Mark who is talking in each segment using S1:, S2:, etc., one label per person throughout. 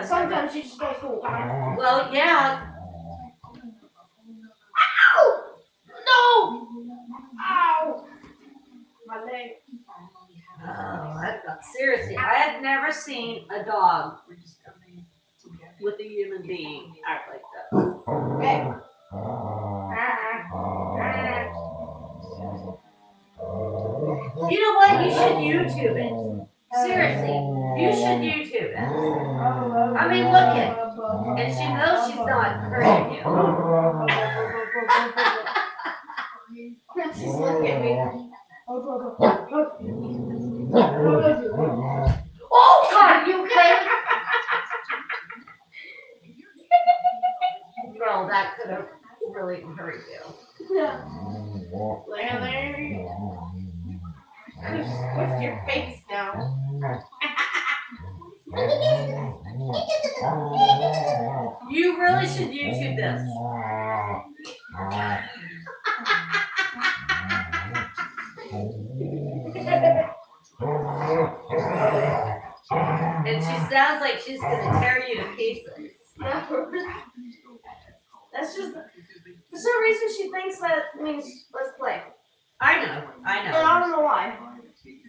S1: Sometimes she just goes full.
S2: Well, yeah.
S1: Ow! No! Ow! My leg.
S2: Seriously, I have never seen a dog with a human being act like that.
S1: Hey.
S2: You know what? You should YouTube it. Seriously, you should YouTube it. I mean, look it. And she knows she's not hurting you.
S1: She's looking at me. Oh God, you okay?
S2: Girl, that could have really hurt you.
S1: Yeah. Larry. What's your face now?
S2: You really should YouTube this. And she sounds like she's gonna tear you to pieces.
S1: That's just for some reason she thinks that means let's play.
S2: I know.
S1: And I don't know why.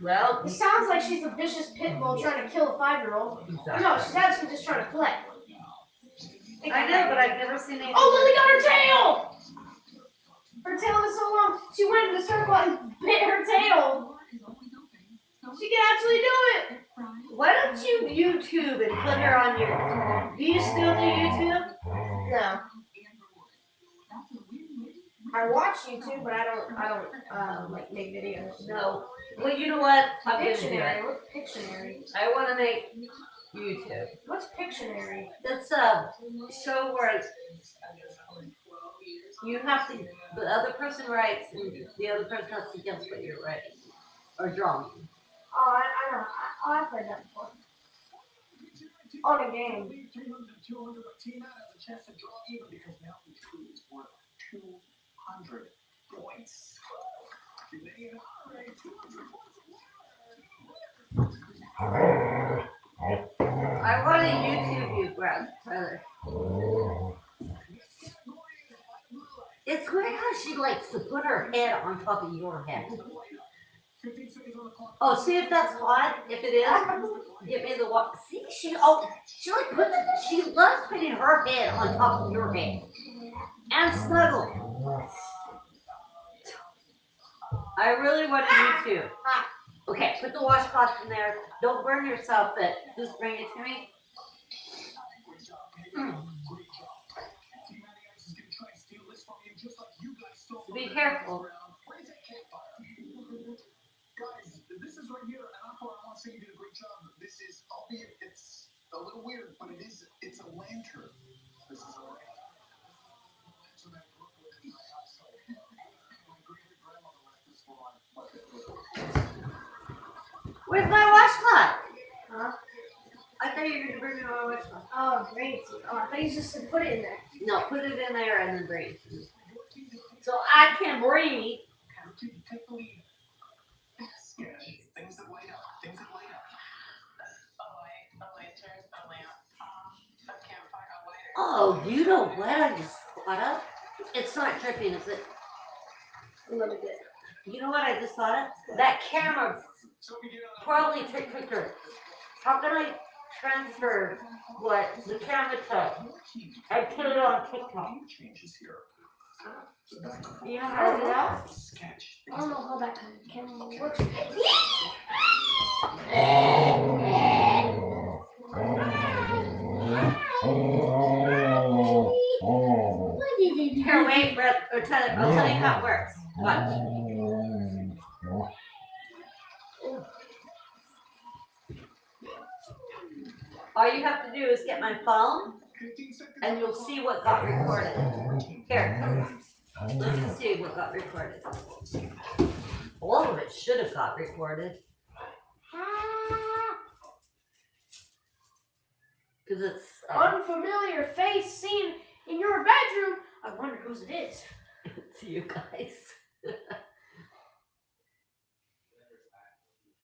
S2: Well,
S1: It sounds like she's a vicious pit bull trying to kill a 5-year-old.
S2: exactly.
S1: No, she's actually just trying to play.
S2: I know, but I've never seen anything.
S1: Oh, Lily got her tail! Her tail is so long. She went in a circle and bit her tail. She can actually do it.
S2: Why don't you YouTube and put her on your? Do you still do YouTube?
S1: No. I watch YouTube, but I don't like make videos.
S2: No. Well, you know what? I'm gonna do
S1: Pictionary.
S2: it.
S1: What's Pictionary?
S2: I want to make YouTube.
S1: What's Pictionary?
S2: It's a show where you have to. The other person writes, and the other person has to guess what you're writing or drawing.
S1: Oh, I know. I've heard that before. On a game.
S2: I want to YouTube you, Brad Tyler. It's weird how she likes to put her head on top of your head. Oh, see if that's hot. If it is, give me the what? See, she like puts it. She loves putting her head on top of your head and snuggle. I really want to YouTube. Okay, put the washcloth in there. Don't burn yourself, but just bring it to me. Be careful. Where's my washcloth?
S1: Huh?
S2: I thought you were gonna bring me my washcloth.
S1: Oh, great. Oh, I thought you just said put it in there.
S2: No, put it in there and then bring it to me. So I can breathe. Oh, you know what I just thought of? It's not tripping, is it?
S1: A little bit.
S2: You know what I just thought of? That camera probably took her. How can I transfer what the camera took and put it on TikTok? You know how to do that?
S1: I don't know how that camera works.
S2: Here, wait, Brett, or Tyler, I'll tell you how it works. Watch. All you have to do is get my phone, and you'll see what got recorded. Here, let's just see what got recorded. All of it should have got recorded. Because it's
S1: Unfamiliar face seen in your bedroom. I wonder whose it is.
S2: It's you guys.